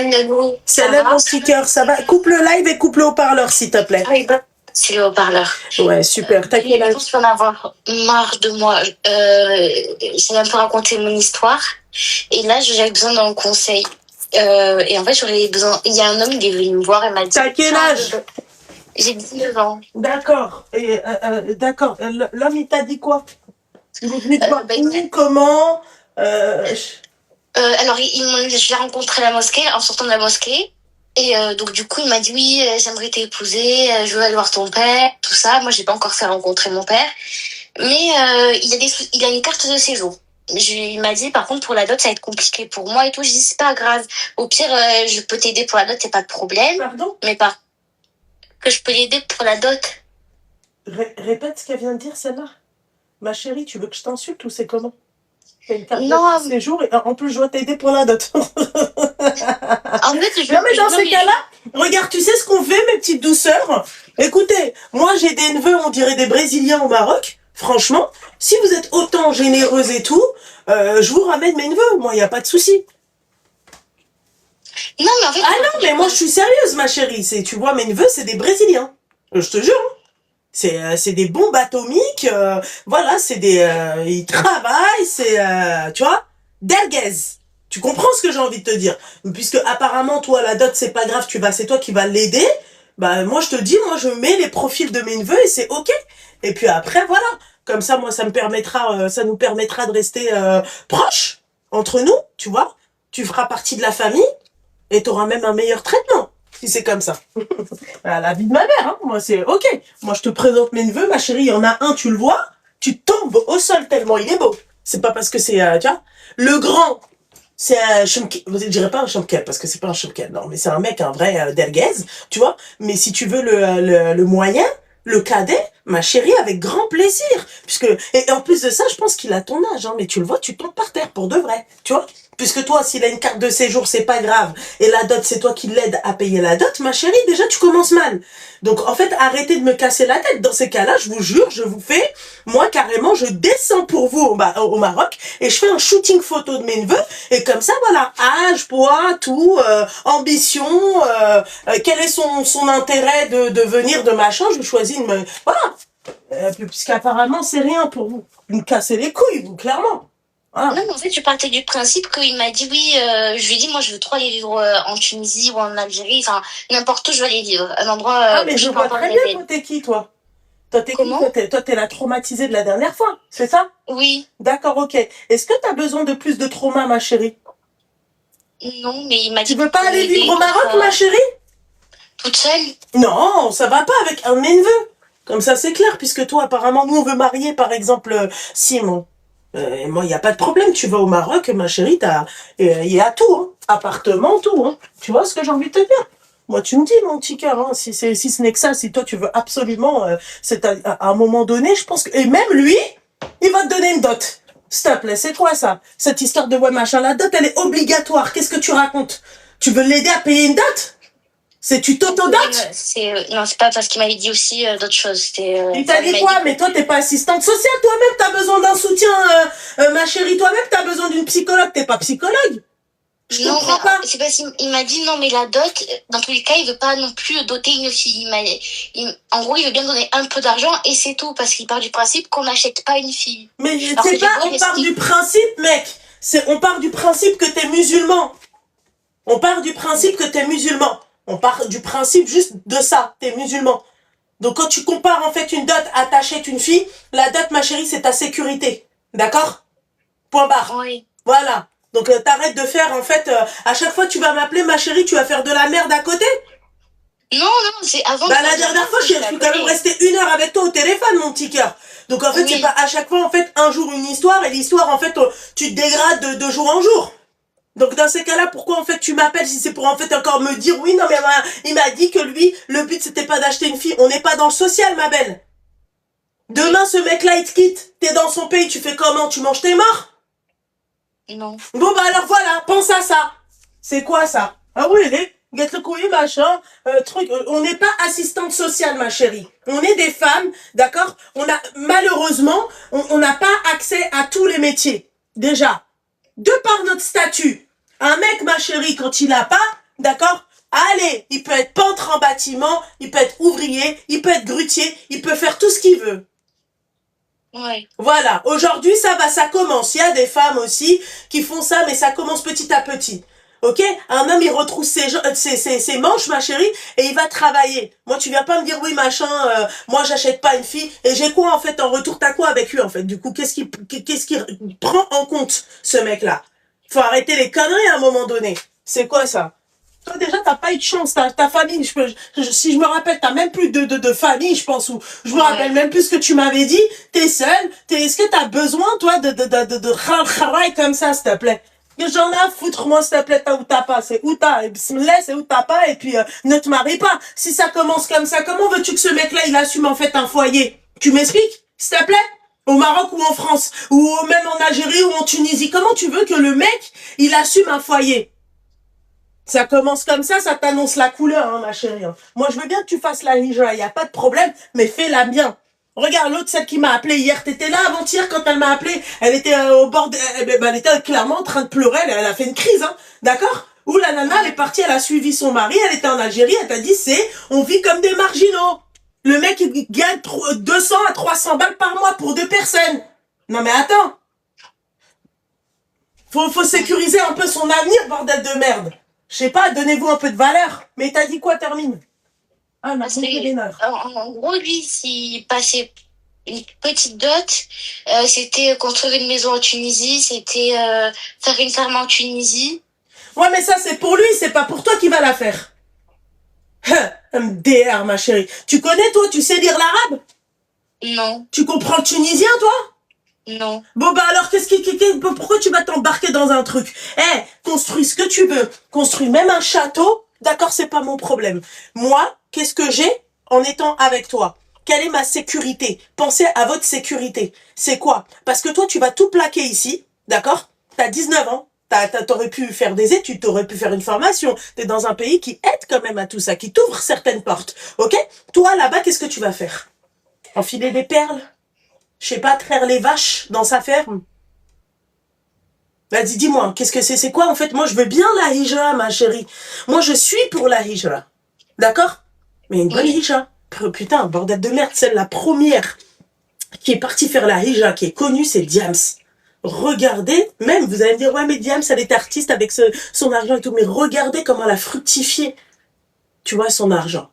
Nanou, ça Salut va? mon petit cœur, ça va? Coupe le live et coupe le haut-parleur, s'il te plaît. Ah oui, bah, c'est le haut-parleur. Ouais, super. T'as quel Je âge? pense qu'on en avoir marre de moi. J'ai un peu raconté mon histoire. Et là, j'avais besoin d'un conseil. Et en fait, j'aurais besoin. Il y a un homme qui est venu me voir et m'a dit. T'as quel âge? J'ai 19 ans. D'accord. Et d'accord. L'homme, il t'a dit quoi? Il est venu te voir Bah, où, comment? alors, je l'ai rencontré à la mosquée, en sortant de la mosquée. Et donc, du coup, il m'a dit oui, j'aimerais t'épouser, je veux aller voir ton père, tout ça. Moi, j'ai pas encore fait rencontrer mon père. Mais il a une carte de séjour. Il m'a dit, par contre, pour la dot, ça va être compliqué pour moi et tout. Je dis, c'est pas grave. Au pire, je peux t'aider pour la dot, c'est pas de problème. Pardon? Mais pas que je peux l'aider pour la dot. Répète ce qu'elle vient de dire, celle-là. Ma chérie, tu veux que je t'insulte ou c'est comment? T'as une carte Non. de séjour et en plus, je dois t'aider pour la dot. En fait, Non, mais dans ces cas-là, regarde, tu sais ce qu'on fait, mes petites douceurs? Écoutez, moi, j'ai des neveux, on dirait des Brésiliens au Maroc. Franchement, si vous êtes autant généreuse et tout, je vous ramène mes neveux. Moi, il n'y a pas de souci. Non, mais en fait. Ah non, mais moi, je suis sérieuse, ma chérie. Tu vois, mes neveux, c'est des Brésiliens. Je te jure. C'est des bombes atomiques. Voilà, ils travaillent, tu vois, d'erguez. Tu comprends ce que j'ai envie de te dire? Puisque apparemment, toi, la dot, c'est pas grave, c'est toi qui vas l'aider. Bah, moi, je te dis, moi, je mets les profils de mes neveux et c'est ok. Et puis après, voilà. Comme ça, moi, ça nous permettra de rester proches entre nous, tu vois. Tu feras partie de la famille et tu auras même un meilleur traitement si c'est comme ça. La vie de ma mère, hein. Moi, c'est ok. Moi, je te présente mes neveux, ma chérie, il y en a un, tu le vois, tu tombes au sol tellement il est beau. C'est pas parce que c'est, tu vois, le grand, c'est un chumkel. Vous ne direz pas un chumkel parce que c'est pas un chumkel, non, mais c'est un mec, un vrai d'erguez, tu vois. Mais si tu veux le moyen, le cadet, ma chérie, avec grand plaisir. Et en plus de ça, je pense qu'il a ton âge, hein, mais tu le vois, tu tombes par terre pour de vrai, tu vois. Puisque toi, s'il a une carte de séjour, c'est pas grave. Et la dot, c'est toi qui l'aide à payer la dot, ma chérie, déjà, tu commences mal. Donc, en fait, arrêtez de me casser la tête. Dans ces cas-là, je vous jure, je vous fais, moi, carrément, je descends pour vous au Maroc et je fais un shooting photo de mes neveux. Et comme ça, voilà, âge, poids, tout, ambition, quel est son intérêt de venir de machin, je choisis voilà. Puisqu'apparemment, c'est rien pour vous. Vous me cassez les couilles, vous, clairement. Voilà. Non, mais en fait, je partais du principe qu'il m'a dit oui. Je lui ai dit, moi, je veux trop aller vivre en Tunisie ou en Algérie, enfin, n'importe où je veux aller vivre. Un endroit. Ah, mais je vois très bien, toi, t'es qui, toi? Toi, t'es qui? Toi, t'es la traumatisée de la dernière fois, c'est ça? Oui. D'accord, ok. Est-ce que t'as besoin de plus de trauma, ma chérie? Non, mais il m'a dit. Tu veux pas aller vivre au Maroc, ma chérie? Toute seule? Non, ça va pas avec un de mes neveux. Comme ça, c'est clair, puisque toi, apparemment, nous, on veut marier, par exemple, Simon. Moi, il n'y a pas de problème. Tu vas au Maroc, ma chérie, il y a tout, hein. Appartement, tout, hein. Tu vois ce que j'ai envie de te dire? Moi, tu me dis, mon petit cœur, hein, si ce n'est que ça, si toi, tu veux absolument, c'est à un moment donné, je pense que, et même lui, il va te donner une dot. S'il te plaît, c'est quoi ça? Cette histoire de ouais, machin, la dot, elle est obligatoire. Qu'est-ce que tu racontes? Tu veux l'aider à payer une dot? Tu t'autodates? Non, c'est pas parce qu'il m'avait dit aussi d'autres choses. Il t'a dit quoi? Mais toi, t'es pas assistante sociale. Toi-même, t'as besoin d'un soutien, ma chérie. Toi-même, t'as besoin d'une psychologue. T'es pas psychologue. Je comprends pas. C'est parce qu'il m'a dit non, mais la dot, dans tous les cas, il veut pas non plus doter une fille. En gros, il veut bien donner un peu d'argent et c'est tout. Parce qu'il part du principe qu'on n'achète pas une fille. Mais c'est pas, on part du principe, mec. On part du principe que t'es musulman. On part du principe que t'es musulman. On part du principe juste de ça, t'es musulman. Donc quand tu compares en fait une dot à t'achètes une fille, la dot, ma chérie, c'est ta sécurité. D'accord? Point barre. Oui. Voilà. Donc t'arrêtes de faire en fait, à chaque fois tu vas m'appeler ma chérie, tu vas faire de la merde à côté? Non, c'est avant. Bah la dernière fois, je suis quand même restée 1 heure avec toi au téléphone, mon petit cœur. Donc en fait, c'est pas à chaque fois en fait un jour une histoire et l'histoire en fait, tu te dégrades de jour en jour. Donc dans ces cas-là, pourquoi en fait tu m'appelles si c'est pour en fait encore me dire oui, non mais il m'a dit que lui, le but c'était pas d'acheter une fille. On n'est pas dans le social, ma belle. Demain, ce mec-là, il te quitte. T'es dans son pays, tu fais comment? Tu manges tes morts? Non. Bon bah alors voilà, pense à ça. C'est quoi ça? Ah oui, get le couille, machin, truc. On n'est pas assistante sociale, ma chérie. On est des femmes, d'accord? Malheureusement, on n'a pas accès à tous les métiers. Déjà. De par notre statut, un mec, ma chérie, quand il a pas, D'accord? Allez, il peut être peintre en bâtiment, il peut être ouvrier, il peut être grutier, il peut faire tout ce qu'il veut. Ouais. Voilà, aujourd'hui ça commence. Il y a des femmes aussi qui font ça, mais ça commence petit à petit. Ok? Un homme, il retrousse ses manches, ma chérie, et il va travailler. Moi, tu viens pas me dire, oui, machin, moi, j'achète pas une fille. Et j'ai quoi, en fait, en retour? T'as quoi avec lui, en fait? Du coup, qu'est-ce qu'il prend en compte, ce mec-là? Faut arrêter les conneries à un moment donné. C'est quoi ça? Toi, déjà, t'as pas eu de chance. Ta famille, si je me rappelle, t'as même plus de famille, je pense, ou je me rappelle même plus ce que tu m'avais dit. T'es seule. Est-ce que t'as besoin, toi, de travail comme ça, s'il te plaît? Que j'en ai à foutre, moi, s'il te plaît, t'as ou t'as pas. C'est où t'as, bismillah, c'est où t'as pas, et puis, ne te marie pas. Si ça commence comme ça, comment veux-tu que ce mec-là, il assume, en fait, un foyer? Tu m'expliques, s'il te plaît? Au Maroc ou en France, ou même en Algérie ou en Tunisie. Comment tu veux que le mec, il assume un foyer? Ça commence comme ça t'annonce la couleur, hein, ma chérie. Moi, je veux bien que tu fasses la hijra, y a pas de problème, mais fais-la bien. Regarde l'autre, celle qui m'a appelé hier. T'étais là avant-hier quand elle m'a appelé. Elle était au bord elle était clairement en train de pleurer. Elle a fait une crise, hein. D'accord? Où la nana, elle est partie, elle a suivi son mari, elle était en Algérie, elle t'a dit, on vit comme des marginaux. Le mec, il gagne 200 à 300 balles par mois pour 2 personnes. Non mais attends. Faut sécuriser un peu son avenir, bordel de merde. Je sais pas, donnez-vous un peu de valeur. Mais t'as dit quoi, termine? Ah, ma En gros, lui, s'il passait une petite dot, c'était construire une maison en Tunisie, c'était faire une ferme en Tunisie. Ouais, mais ça, c'est pour lui, c'est pas pour toi qu'il va la faire. MDR, ma chérie. Tu connais, toi, tu sais lire l'arabe? Non. Tu comprends le tunisien, toi? Non. Bon, bah alors, pourquoi tu vas t'embarquer dans un truc? Construis ce que tu veux. Construis même un château. D'accord, c'est pas mon problème. Moi, qu'est-ce que j'ai en étant avec toi? Quelle est ma sécurité? Pensez à votre sécurité. C'est quoi? Parce que toi, tu vas tout plaquer ici. D'accord? T'as 19 ans. T'aurais pu faire des études, t'aurais pu faire une formation. T'es dans un pays qui aide quand même à tout ça, qui t'ouvre certaines portes. Ok? Toi, là-bas, qu'est-ce que tu vas faire? Enfiler des perles? Je sais pas, traire les vaches dans sa ferme? Vas-y, dis-moi, qu'est-ce que c'est quoi en fait? Moi, je veux bien la hijra, ma chérie. Moi, je suis pour la hijra. D'accord? Mais une bonne hijra. Putain, bordel de merde, celle la première qui est partie faire la hijra, qui est connue, c'est Diams. Regardez, même, vous allez me dire, ouais, mais Diams, elle est artiste avec son argent et tout, mais regardez comment elle a fructifié, tu vois, son argent.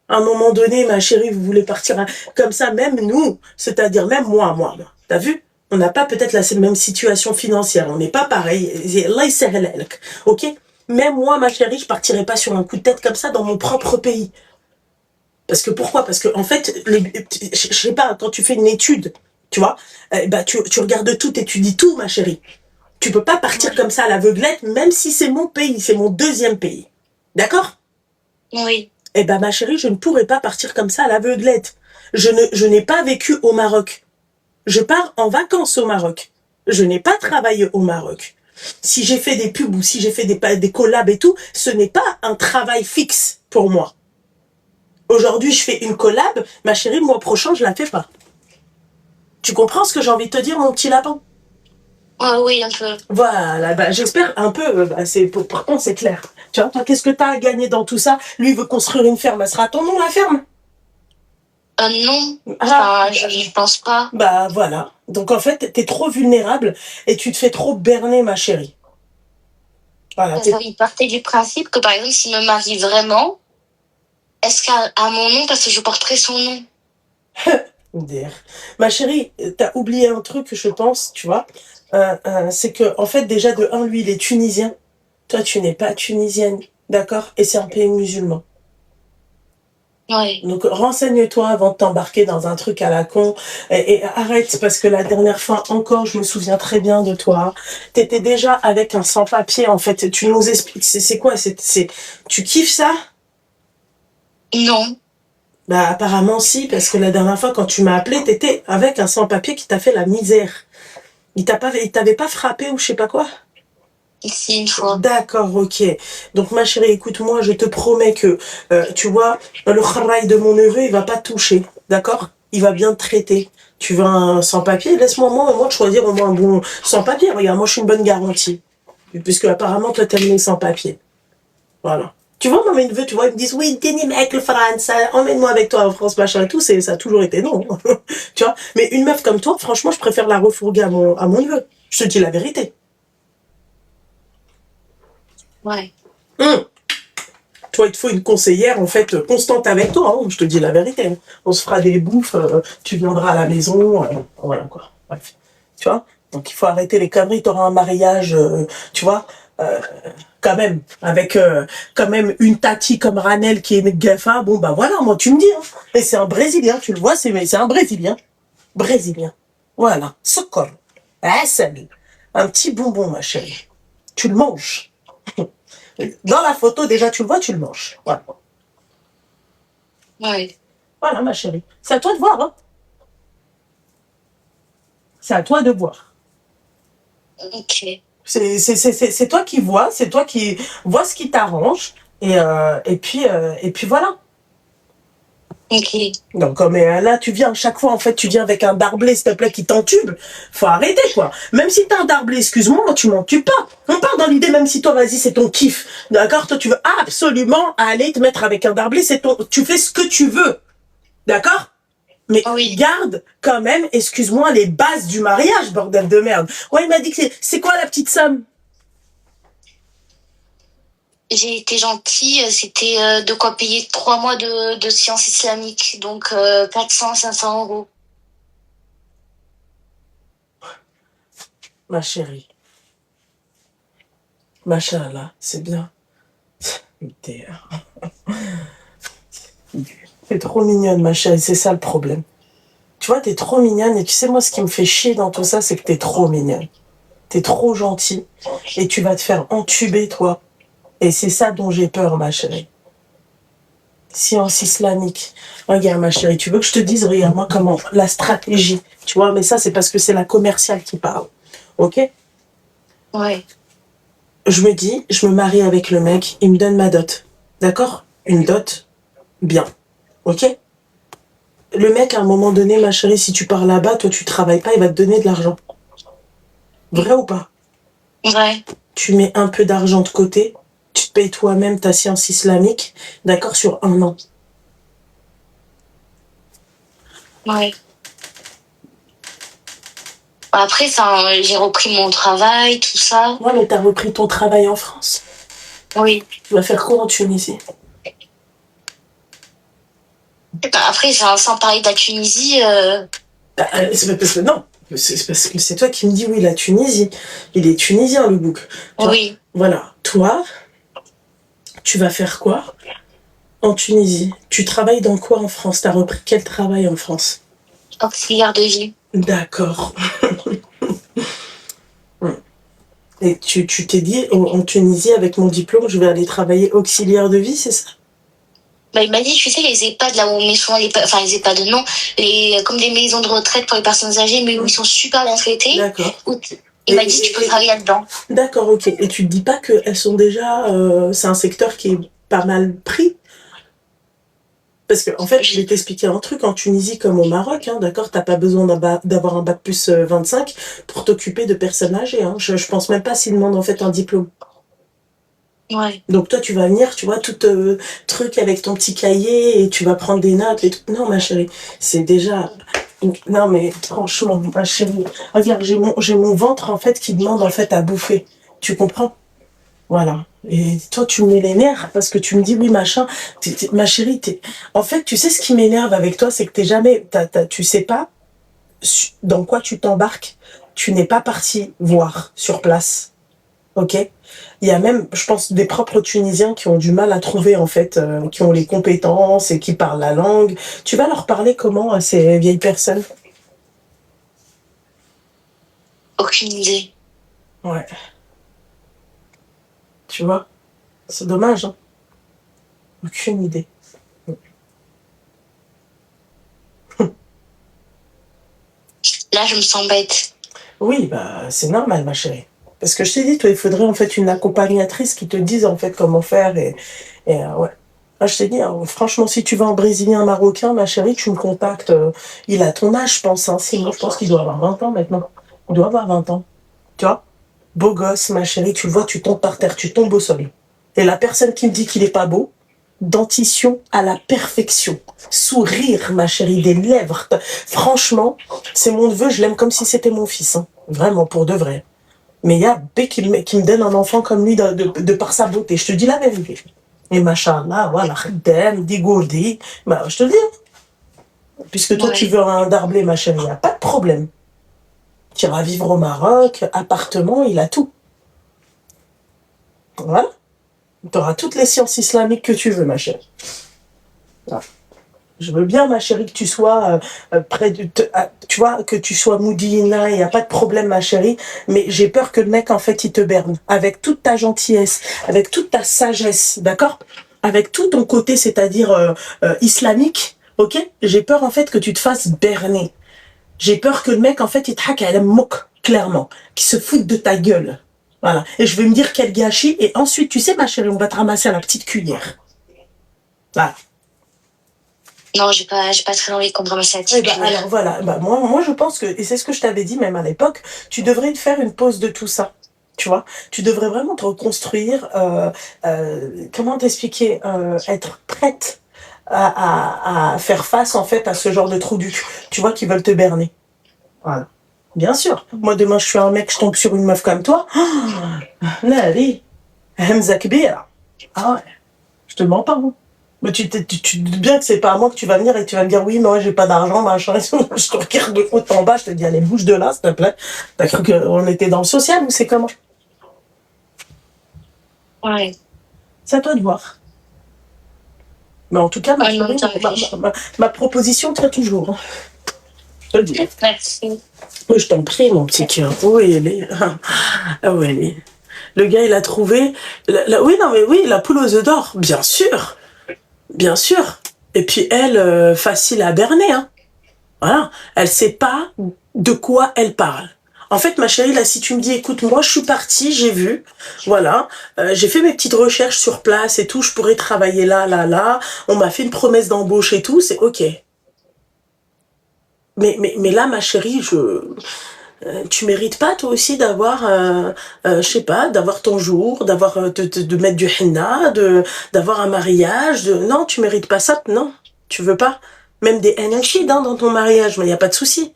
À un moment donné, ma chérie, vous voulez partir comme ça, même nous, c'est-à-dire même moi. T'as vu? On n'a pas peut-être la même situation financière, on n'est pas pareil. Ok? Même moi, ma chérie, je partirai pas sur un coup de tête comme ça dans mon propre pays. Parce que pourquoi? Parce que en fait, je sais pas, quand tu fais une étude, tu vois, tu regardes tout, t'étudies tout, ma chérie. Tu peux pas partir comme ça à l'aveuglette, même si c'est mon pays, c'est mon deuxième pays. D'accord? Oui. Eh ben, ma chérie, je ne pourrais pas partir comme ça à l'aveuglette. Je n'ai pas vécu au Maroc. Je pars en vacances au Maroc. Je n'ai pas travaillé au Maroc. Si j'ai fait des pubs ou si j'ai fait des collabs et tout, ce n'est pas un travail fixe pour moi. Aujourd'hui, je fais une collab, ma chérie, le mois prochain, je la fais pas. Tu comprends ce que j'ai envie de te dire, mon petit lapin? Oui, un peu. Voilà, j'espère un peu, par contre, c'est clair. Tu vois, toi, qu'est-ce que t'as à gagner dans tout ça? Lui, il veut construire une ferme, elle sera à ton nom, la ferme? Non. Enfin, je pense pas. Bah, voilà. Donc, en fait, t'es trop vulnérable et tu te fais trop berner, ma chérie. Voilà. Il partait du principe que, par exemple, s'il me marie vraiment, est-ce qu'à mon nom, parce que je porterai son nom? Ma chérie, t'as oublié un truc, je pense, tu vois. C'est que, en fait, déjà, de un, lui, il est tunisien. Toi, tu n'es pas tunisienne, d'accord? Et c'est un pays musulman. Oui. Donc, renseigne-toi avant de t'embarquer dans un truc à la con. Et arrête, parce que la dernière fois encore, je me souviens très bien de toi. T'étais déjà avec un sans-papier, en fait. Tu nous expliques, c'est quoi? Tu kiffes ça? Non. Bah, apparemment, si, parce que la dernière fois, quand tu m'as appelé, t'étais avec un sans-papier qui t'a fait la misère. Il t'avait pas frappé ou je sais pas quoi? Si, une fois. D'accord, ok. Donc, ma chérie, écoute-moi, je te promets que, tu vois, le travail de mon neveu, il va pas te toucher. D'accord? Il va bien te traiter. Tu veux un sans-papier? Laisse-moi, moi, au moins, choisir au moins un bon sans-papier. Regarde, moi, je suis une bonne garantie. Puisque, apparemment, toi, t'aimes les sans-papiers. Voilà. Tu vois, moi, mes neveux, tu vois, ils me disent, oui, t'es né avec le France, emmène-moi avec toi en France, machin et tout, ça a toujours été non. Tu vois. Mais une meuf comme toi, franchement, je préfère la refourguer à mon neveu. Je te dis la vérité. Ouais. Hum. Toi, il te faut une conseillère, en fait, constante avec toi, hein, je te dis la vérité. On se fera des bouffes, tu viendras à la maison, voilà, quoi. Bref. Tu vois. Donc, il faut arrêter les conneries, t'auras un mariage, tu vois, euh, quand même, avec quand même une tati comme Ranel qui est une gafa, bon, bah voilà, moi, tu me dis, hein. Et c'est un Brésilien, tu le vois, c'est un Brésilien. Brésilien. Voilà. Socorro. Ah, salut. Un petit bonbon, ma chérie. Tu le manges. Dans la photo, déjà, tu le vois, tu le manges. Voilà. Ouais. Voilà, ma chérie. C'est à toi de voir, hein. C'est à toi de voir. Ok. C'est toi qui vois, c'est toi qui vois ce qui t'arrange. Et puis voilà. Ok. Donc, mais là, tu viens, chaque fois, en fait, tu viens avec un darblé, s'il te plaît, qui t'entube. Faut arrêter, quoi. Même si t'as un darblé, excuse-moi, moi, tu m'entubes pas. On part dans l'idée, même si toi, vas-y, c'est ton kiff. D'accord? Toi, tu veux absolument aller te mettre avec un darblé, tu fais ce que tu veux. D'accord? Mais Oui. garde quand même, excuse-moi, les bases du mariage, bordel de merde. Ouais, il m'a dit que c'est quoi la petite somme? J'ai été gentille, c'était de quoi payer 3 mois de sciences islamiques, donc 400, 500 euros. Ma chérie, machallah, c'est bien. T'es t'es trop mignonne, ma chérie, c'est ça le problème. Tu vois, t'es trop mignonne et tu sais, moi, ce qui me fait chier dans tout ça, c'est que t'es trop mignonne. T'es trop gentille et tu vas te faire entuber, toi. Et c'est ça dont j'ai peur, ma chérie. Science islamique. Regarde, ma chérie, tu veux que je te dise, regarde-moi comment, la stratégie. Tu vois, mais ça, c'est parce que c'est la commerciale qui parle. Ok? Ouais. Je me dis, je me marie avec le mec, il me donne ma dot. D'accord? Une dot, bien. Ok? Le mec, à un moment donné, ma chérie, si tu pars là-bas, toi, tu travailles pas, il va te donner de l'argent. Vrai ou pas? Ouais. Tu mets un peu d'argent de côté, tu te payes toi-même ta science islamique, d'accord, sur 1 an. Ouais. Après, ça, j'ai repris mon travail, tout ça. Ouais, mais t'as repris ton travail en France. Oui. Tu vas faire quoi en Tunisie? Après, sans parler de la Tunisie, C'est parce que non, c'est parce que c'est toi qui me dis oui, la Tunisie. Il est tunisien, le bouc. Tu vois. oui. Voilà. Toi, tu vas faire quoi en Tunisie? Tu travailles dans quoi en France? T'as repris quel travail en France? Auxiliaire de vie. D'accord. Et tu t'es dit, en Tunisie, avec mon diplôme, je vais aller travailler auxiliaire de vie, c'est ça? Bah, il m'a dit, tu sais, les EHPAD, là où on met souvent enfin, les EHPAD, non, comme des maisons de retraite pour les personnes âgées, mais où ils sont super bien traités. D'accord. Il m'a dit, tu peux travailler là-dedans. D'accord, ok. Et tu te dis pas qu'elles sont déjà... c'est un secteur qui est pas mal pris? Parce que, en fait, je vais t'expliquer un truc, en Tunisie comme au Maroc, hein, d'accord, t'as pas besoin d'avoir un bac plus 25 pour t'occuper de personnes âgées, hein. Je pense même pas s'ils demandent en fait un diplôme. Ouais. Donc toi, tu vas venir, tu vois, tout truc avec ton petit cahier et tu vas prendre des notes et tout. Non, ma chérie, c'est déjà... Non, mais franchement, ma chérie, regarde, j'ai mon ventre, en fait, qui demande, en fait, à bouffer. Tu comprends? Voilà. Et toi, tu me mets les nerfs parce que tu me dis, oui, machin. Ma chérie, en fait, tu sais ce qui m'énerve avec toi, c'est que t'es jamais... tu sais pas dans quoi tu t'embarques. Tu n'es pas parti voir sur place. Ok? Il y a même, je pense, des propres Tunisiens qui ont du mal à trouver, en fait, qui ont les compétences et qui parlent la langue. Tu vas leur parler comment à ces vieilles personnes? Aucune idée. Ouais. Tu vois? C'est dommage, hein? Aucune idée. Là, je me sens bête. Oui, bah, c'est normal, ma chérie. Parce que je t'ai dit, toi, il faudrait, en fait, une accompagnatrice qui te dise, en fait, comment faire ouais. Ah, je t'ai dit, hein, franchement, si tu vas en brésilien, marocain, ma chérie, tu me contactes. Il a ton âge, je pense, hein. Sinon, je pense qu'il doit avoir 20 ans maintenant. Il doit avoir 20 ans. Tu vois? Beau gosse, ma chérie, tu le vois, tu tombes par terre, tu tombes au sol. Et la personne qui me dit qu'il est pas beau, dentition à la perfection. Sourire, ma chérie, des lèvres. Franchement, c'est mon neveu, je l'aime comme si c'était mon fils. Hein. Vraiment, pour de vrai. Mais il y a B qui me donne un enfant comme lui de par sa beauté. Je te dis la vérité. Et machallah, voilà, khaddam, digourdi. Bah, je te le dis. Puisque toi, tu Ouais. veux un darblé, ma chérie, il n'y a pas de problème. Tu iras vivre au Maroc, appartement, il a tout. Voilà. Tu auras toutes les sciences islamiques que tu veux, ma chérie. Voilà. Je veux bien, ma chérie, que tu sois près de... tu vois, que tu sois Moudina, il n'y a pas de problème, ma chérie. Mais j'ai peur que le mec, en fait, il te berne. Avec toute ta gentillesse, avec toute ta sagesse, d'accord? Avec tout ton côté, c'est-à-dire islamique, ok? J'ai peur, en fait, que tu te fasses berner. J'ai peur que le mec, en fait, il te hack à la moque, clairement. Qu'il se foute de ta gueule. Voilà. Et je vais me dire quel gâchis. Et ensuite, tu sais, ma chérie, on va te ramasser à la petite cuillère. Voilà. Non, j'ai pas très envie qu'on me ramasse la Eh petite ben, cuillère. alors voilà, bah, moi je pense que, et c'est ce que je t'avais dit même à l'époque, tu devrais te faire une pause de tout ça. Tu vois, tu devrais vraiment te reconstruire, comment t'expliquer, être prête à faire face en fait à ce genre de trou du cul, tu vois, qui veulent te berner. Voilà. Bien sûr. Moi demain je suis un mec, je tombe sur une meuf comme toi. Là, allez, Hamza Kbira. Ah ouais, je te mens pas. Hein. Mais tu te doutes bien que c'est pas à moi que tu vas venir et que tu vas me dire oui, mais moi j'ai pas d'argent, machin. Je te regarde de haut en bas, je te dis allez, bouge de là, s'il te plaît. T'as cru qu'on était dans le social ou c'est comment? Ouais. C'est à toi de voir. Mais en tout cas, ma Ouais, non, chérie, t'as raison. ma proposition tient toujours. Hein. Je te le dis. Merci. Oui, je t'en prie, mon petit cœur. Oui, elle est. Ah oui, elle est. Le gars, il a trouvé. Oui, non, mais oui, la poule aux œufs d'or, bien sûr. Bien sûr. Et puis elle, facile à berner, hein. Voilà. Elle sait pas de quoi elle parle. En fait, ma chérie, là, si tu me dis, écoute, moi, je suis partie, j'ai vu, voilà, j'ai fait mes petites recherches sur place et tout, je pourrais travailler là, là, là, on m'a fait une promesse d'embauche et tout, c'est ok. Mais là, ma chérie, tu mérites pas, toi aussi, d'avoir, je sais pas, d'avoir ton jour, d'avoir, de mettre du henna, d'avoir un mariage, non, tu mérites pas ça, non, tu veux pas. Même des NHI hein, dans ton mariage, mais il y a pas de souci.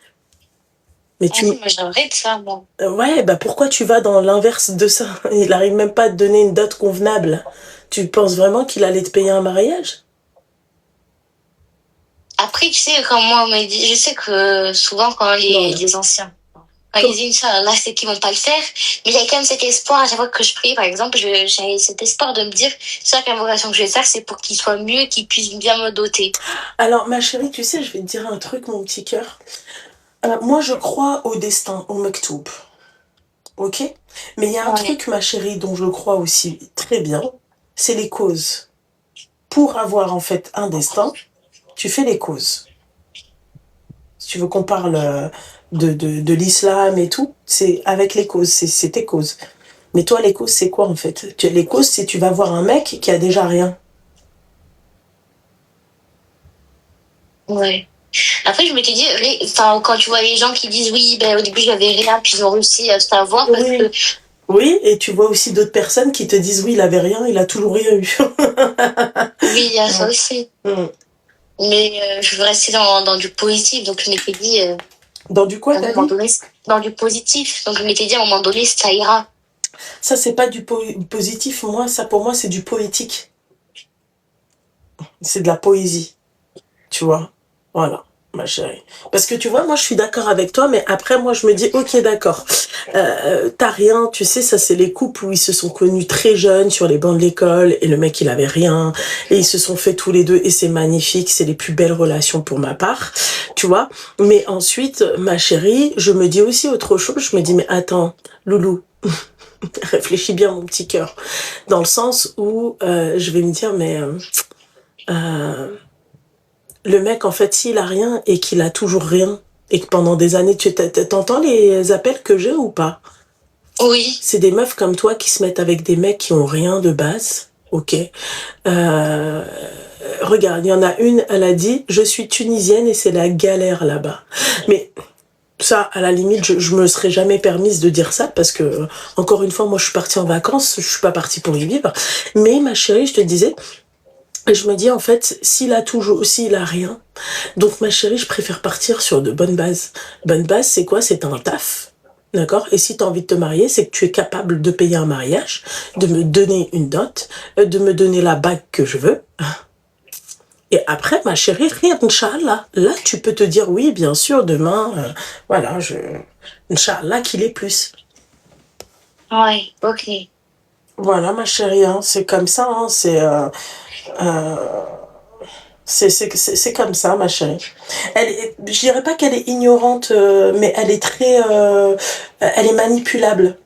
Mais Ah si, moi j'aimerais de ça, moi. ouais, bah pourquoi tu vas dans l'inverse de ça? Il arrive même pas à te donner une dot convenable. Tu penses vraiment qu'il allait te payer un mariage? Après, tu sais, quand moi, on me dit, je sais que souvent, quand Non, les anciens, quand ils Comme- disent ça, là, c'est qu'ils vont pas le faire. Mais j'avais quand même cet espoir, à chaque fois que je prie, par exemple, j'avais cet espoir de me dire, chaque invocation que je vais faire, c'est pour qu'il soit mieux, qu'il puisse bien me doter. Alors, ma chérie, tu sais, je vais te dire un truc, mon petit cœur. Moi, je crois au destin, au mektoub. Ok? Mais il y a un Ouais. truc, ma chérie, dont je crois aussi très bien, c'est les causes. Pour avoir, en fait, un destin, tu fais les causes. Si tu veux qu'on parle de l'islam et tout, c'est avec les causes, c'est tes causes. Mais toi, les causes, c'est quoi en fait? Les causes, c'est tu vas voir un mec qui a déjà rien. Ouais. Après, je m'étais dit, enfin, quand tu vois les gens qui disent oui, ben, au début, j'avais rien, puis ils ont réussi à savoir parce que, Oui. Oui, et tu vois aussi d'autres personnes qui te disent oui, il avait rien, il a toujours rien eu. oui, il y a ça aussi. Mm. Mais je veux rester dans du positif, donc je m'étais dit, Dans du quoi, à un t'as moment dit? donné, dans du positif. Donc je m'étais dit, à un moment donné, ça ira. Ça, c'est pas du positif, moi, ça pour moi, c'est du poétique. C'est de la poésie, tu vois. Voilà, ma chérie. Parce que tu vois, moi, je suis d'accord avec toi, mais après, moi, je me dis, ok, d'accord. T'as rien, tu sais, ça, c'est les couples où ils se sont connus très jeunes sur les bancs de l'école, et le mec, il avait rien, et ils se sont fait tous les deux, et c'est magnifique, c'est les plus belles relations pour ma part, tu vois. Mais ensuite, ma chérie, je me dis aussi autre chose, je me dis, mais attends, Loulou, réfléchis bien, mon petit cœur. Dans le sens où je vais me dire, mais euh, le mec, en fait, s'il a rien et qu'il a toujours rien, et que pendant des années, t'entends les appels que j'ai ou pas? Oui. C'est des meufs comme toi qui se mettent avec des mecs qui ont rien de base, ok? Euh, Regarde, il y en a une, elle a dit, je suis tunisienne et c'est la galère là-bas. Mais Ça, à la limite, je me serais jamais permise de dire ça parce que, encore une fois, moi, je suis partie en vacances, je suis pas partie pour y vivre. Mais ma chérie, je te disais, je me dis, en fait, s'il a rien, donc ma chérie, je préfère partir sur de bonnes bases. Bonne base, c'est quoi? C'est un taf. D'accord? Et si tu as envie de te marier, c'est que tu es capable de payer un mariage, de me donner une dot, de me donner la bague que je veux. Et après, ma chérie, rien, Inch'Allah. Là, tu peux te dire, oui, bien sûr, demain, voilà, Inch'Allah qu'il est plus. Ouais, ok. Voilà, ma chérie, hein, c'est comme ça, hein, euh, c'est comme ça, ma chérie. Je dirais pas qu'elle est ignorante, mais elle est elle est manipulable.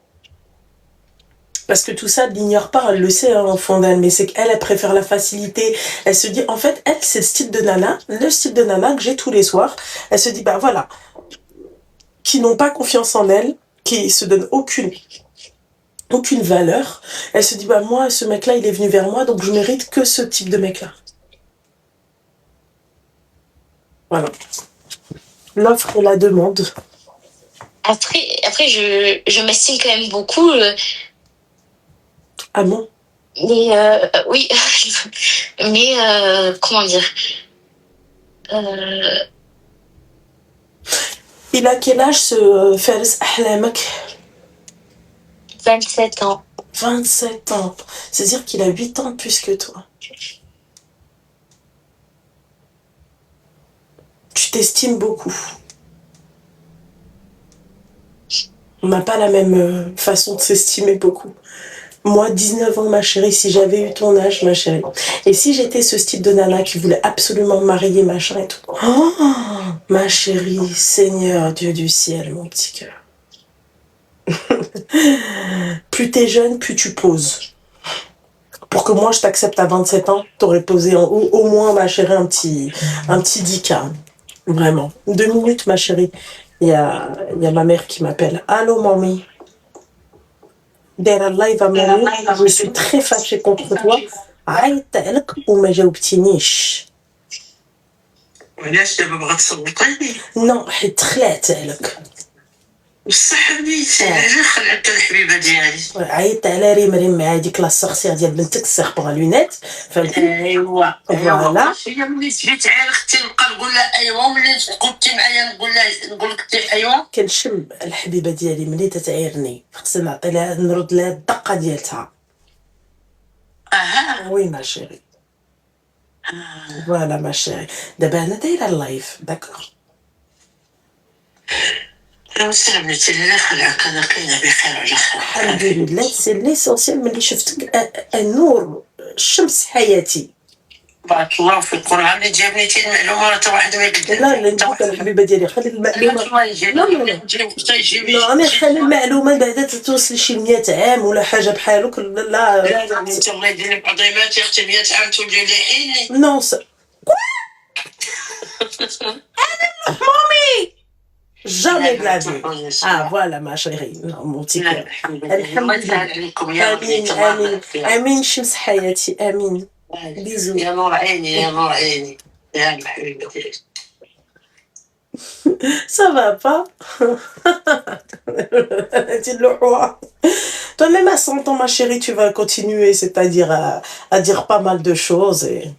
Parce que tout ça, elle l'ignore pas, elle le sait hein, au fond d'elle, mais c'est qu'elle, elle préfère la facilité. Elle se dit, en fait, elle, c'est le style de nana que j'ai tous les soirs. Elle se dit, bah voilà, qui n'ont pas confiance en elle, qui se donnent aucune valeur. Elle se dit, bah moi, ce mec-là, il est venu vers moi, donc je mérite que ce type de mec-là. Voilà. L'offre et la demande. Après je m'estime quand même beaucoup. Ah bon? Mais oui, mais comment dire? Euh, Il a quel âge ce Faris Ahlamak? 27 ans. 27 ans. C'est-à-dire qu'il a 8 ans de plus que toi. Tu t'estimes beaucoup. On n'a pas la même façon de s'estimer beaucoup. Moi, 19 ans, ma chérie, si j'avais eu ton âge, ma chérie. Et si j'étais ce type de nana qui voulait absolument me marier, machin et tout. Oh, ma chérie, Seigneur, Dieu du ciel, mon petit cœur. Plus t'es jeune, plus tu poses. Pour que moi, je t'accepte à 27 ans, t'aurais posé au moins, ma chérie, un petit 10K. Vraiment. 2 minutes, ma chérie. Il y a ma mère qui m'appelle. Allô, mamie. Derrière live à mamie, je suis très fâchée contre toi. عيطت لك وما جاوبتينيش. وعلاش دابا بغات تصوتي؟ نو حيت خلعت عليك. بصح بنيتي علاش خلعت الحبيبه ديالي؟ عيطت على ريم مع هذيك لا سورسيير ديال بنتك السيغ بوغ لونيت فهمتي. ايوا فوالا هي ملي جيت عيال اختي نبقى نقول لها ايوا ملي قلتي معايا نقول لك انت ايوا. كنشم الحبيبه ديالي ملي تتعيرني خصني نعطي لها نرد لها الدقه ديالتها. اها وي ما شيري. فوالا ما شيري. دابا انا دايره اللايف داكور. وسلام بنتي لا خلعك انا كاينه بخير على خير. الحمد لله سي ليسونسيال ملي شفتك النور الشمس حياتي. بارك الله فيك القرعه اللي جابنيتي المعلومه راه حتى واحد ما يقدر. لا لا نقول الحبيبه ديالي خلي المعلومه. لا انا خلي المعلومه بعدا توصل شي 100 عام ولا حاجه بحالك. لا لا انت الله يدير لك عظيمات يا اختي 100 عام تولي لحيني. نو مامي jamais de la vie. Ah voilà ma chérie. Non, mon petit cœur. امين شمس حياتي امين. بيزو يا نور عيني يا نور عيني يا الحبيبه ديالي. Ça va pas? Dis le roi. Toi même à 100 ans ma chérie tu vas continuer, c'est-à-dire à dire pas mal de choses et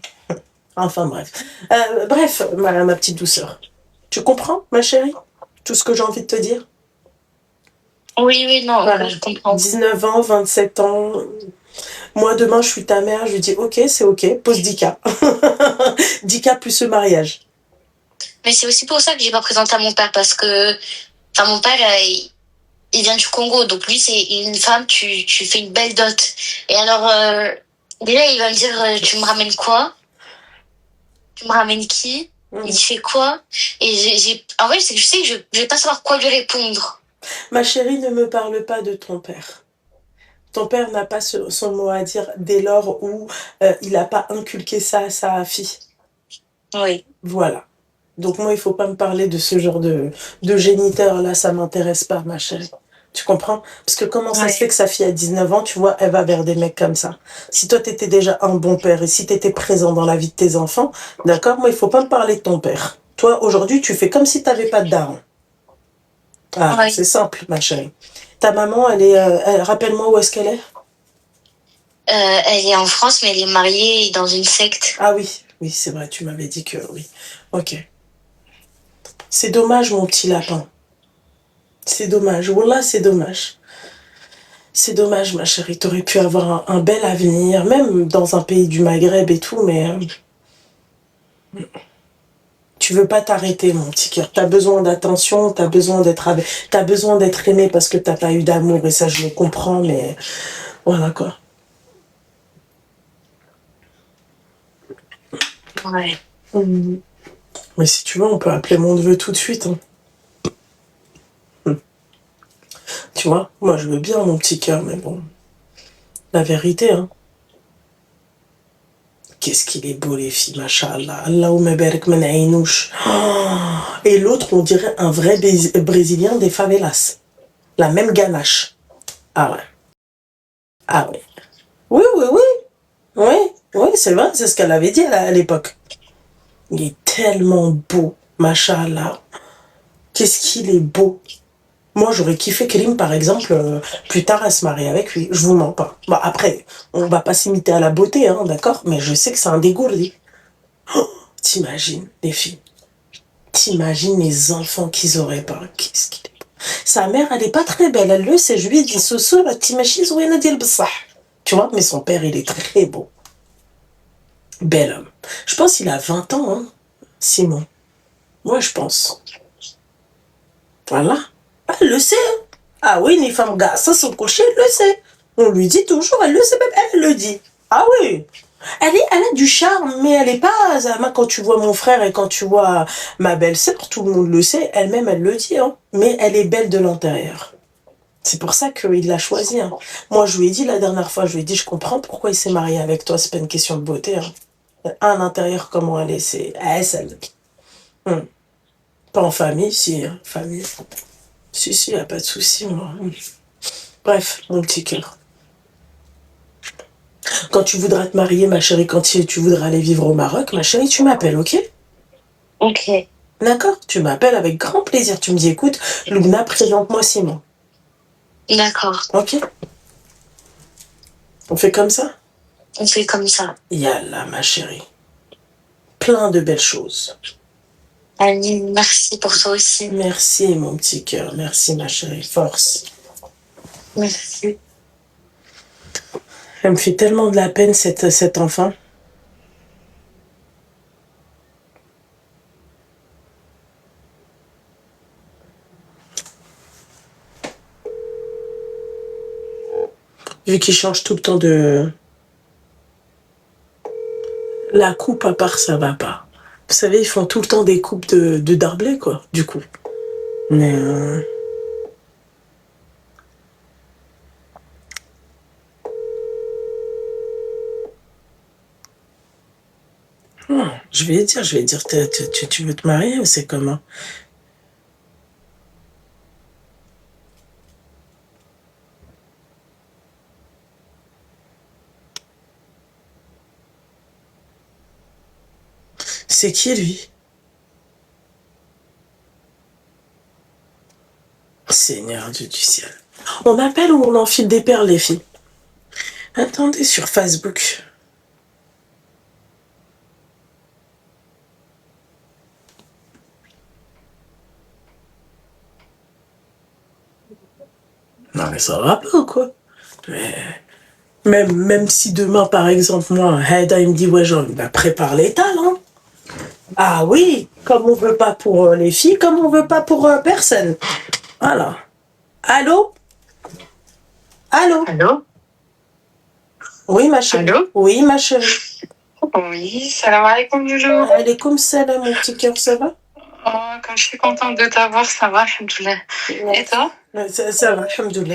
enfin bref. Bref ma petite douceur. Tu comprends ma chérie? Tout ce que j'ai envie de te dire? Oui, non, Voilà. je comprends. 19 ans, 27 ans. Moi, demain, je suis ta mère, je lui dis, ok, c'est ok, pose 10K. 10K plus le mariage. Mais c'est aussi pour ça que j'ai pas présenté à mon père parce que, enfin, mon père, il vient du Congo, donc lui, c'est une femme, tu fais une belle dot. Et alors, déjà, il va me dire, tu me ramènes quoi? Tu me ramènes qui? Il fait quoi? Et en vrai, c'est que je sais que je vais pas savoir quoi lui répondre. Ma chérie, ne me parle pas de ton père. Ton père n'a pas son mot à dire dès lors où il n'a pas inculqué ça à sa fille. Oui. Voilà. Donc moi, il faut pas me parler de ce genre de géniteur-là, ça m'intéresse pas, ma chérie. Tu comprends? Parce que comment ça se fait que sa fille a 19 ans, tu vois, elle va vers des mecs comme ça. Si toi, t'étais déjà un bon père et si t'étais présent dans la vie de tes enfants, d'accord? Moi, il faut pas me parler de ton père. Toi, aujourd'hui, tu fais comme si t'avais pas de daron. Ah, Ouais. c'est simple, ma chérie. Ta maman, rappelle-moi où est-ce qu'elle est? Elle est en France, mais elle est mariée dans une secte. Ah oui, oui, c'est vrai, tu m'avais dit que oui. Ok. C'est dommage, mon petit lapin. C'est dommage. Wallah, c'est dommage. C'est dommage, ma chérie. T'aurais pu avoir un bel avenir, même dans un pays du Maghreb et tout, mais tu veux pas t'arrêter, mon petit cœur. T'as besoin d'attention, t'as besoin d'être aimé parce que t'as pas eu d'amour, et ça, je le comprends, mais voilà, quoi. Ouais. Mhm. Mais si tu veux, on peut appeler mon neveu tout de suite, hein. Tu vois, moi, je veux bien, mon petit cœur, mais bon. La vérité, hein. Qu'est-ce qu'il est beau, les filles, machallah. Allahumma barik min aynouch. Oh. Et l'autre, on dirait un vrai Brésilien des favelas. La même ganache. Ah ouais. Ah ouais. Oui, oui, oui. Oui, oui, c'est vrai, c'est ce qu'elle avait dit à l'époque. Il est tellement beau, machallah. Qu'est-ce qu'il est beau. Moi, j'aurais kiffé Krim, par exemple, plus tard, à se marier avec lui. Je vous mens pas. Bah, après, on va pas s'imiter à la beauté, hein, d'accord? Mais je sais que c'est un dégourdi. Oh, t'imagines, les filles. T'imagines les enfants qu'ils auraient pas. Qu'est-ce qu'il est beau. Sa mère, elle est pas très belle. Elle le sait. Je lui ai dit, Soso, là, t'imagines, Zouena Diel Bessah. Tu vois, mais son père, il est très beau. Bel homme. Je pense qu'il a 20 ans, hein, Simon. Moi, je pense. Voilà. Elle le sait, hein. Ah oui, les femmes gars, ça, son cocher, elle le sait. On lui dit toujours, elle le sait, même elle le dit. Ah oui. Elle a du charme, mais elle est pas, Zama, quand tu vois mon frère et quand tu vois ma belle-sœur, tout le monde le sait, elle-même, elle le dit, hein. Mais elle est belle de l'intérieur. C'est pour ça qu'il l'a choisie, hein. Moi, je lui ai dit la dernière fois, je lui ai dit, je comprends pourquoi il s'est marié avec toi, c'est pas une question de beauté, hein. À l'intérieur, comment elle est, c'est celle. Pas en famille, si, hein, famille. Si, y a pas de souci, moi. Bref, mon petit cœur. Quand tu voudras te marier, ma chérie, quand tu voudras aller vivre au Maroc, ma chérie, tu m'appelles, ok? Ok. D'accord? Tu m'appelles avec grand plaisir. Tu me dis, écoute, Lugna, présente-moi Simon. D'accord. Ok? On fait comme ça? On fait comme ça. Yallah, ma chérie. Plein de belles choses. Aline, merci pour toi aussi. Merci, mon petit cœur. Merci, ma chérie. Force. Merci. Elle me fait tellement de la peine, cet enfant. Vu qu'il change tout le temps de... La coupe à part, ça va pas. Vous savez, ils font tout le temps des coupes de darblé, quoi, du coup. Mais... Oh, je vais dire, tu veux te marier ou c'est comment? C'est qui, lui? Seigneur Dieu du ciel. On appelle ou on enfile des perles, les filles? Attendez, sur Facebook. Non, mais ça va pas, quoi. Même si demain, par exemple, moi, Haida, il me dit, ouais, genre, bah, prépare l'étal, hein. Ah oui, comme on veut pas pour les filles, comme on veut pas pour personne. Voilà. Allô? Allô? Allô? Oui, ma chérie. Allô? Oui, ma chérie. Oui, salam alaikum, Joujou. Elle comme ça, là, mon petit cœur, ça va? Oh, comme je suis contente de t'avoir, ça va, alhamdoulilah. Et toi? Ça va, alhamdoulilah.